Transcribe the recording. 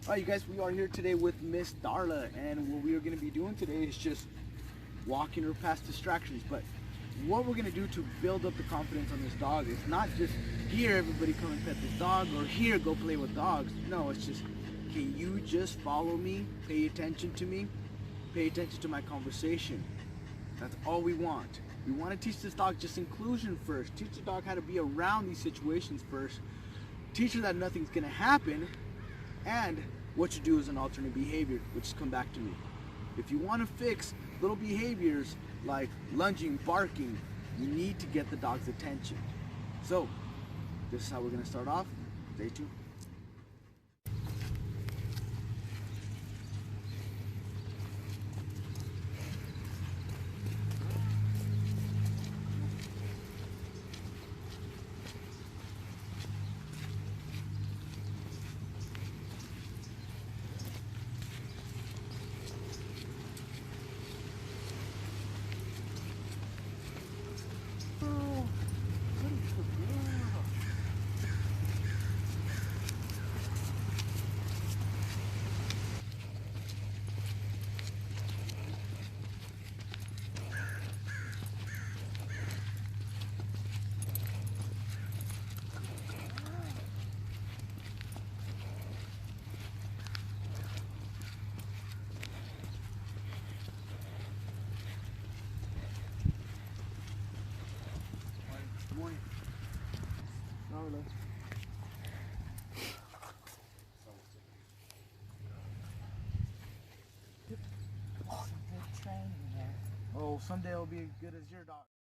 Alright, you guys, we are here today with Miss Darla, and what we are going to be doing today is just walking her past distractions. But what we're going to do to build up the confidence on this dog is not just here, everybody come and pet this dog, or here, go play with dogs. No, it's just, can you just follow me, pay attention to me, pay attention to my conversation. That's all we want. We want to teach this dog just inclusion first. Teach the dog how to be around these situations first. Teach her that nothing's going to happen. And what you do is an alternate behavior, which is come back to me. If you want to fix little behaviors like lunging, barking, you need to get the dog's attention. So, this is how we're going to start off. Stay tuned. Good morning. Darla. Some good training there. Oh, someday I'll be as good as your dog.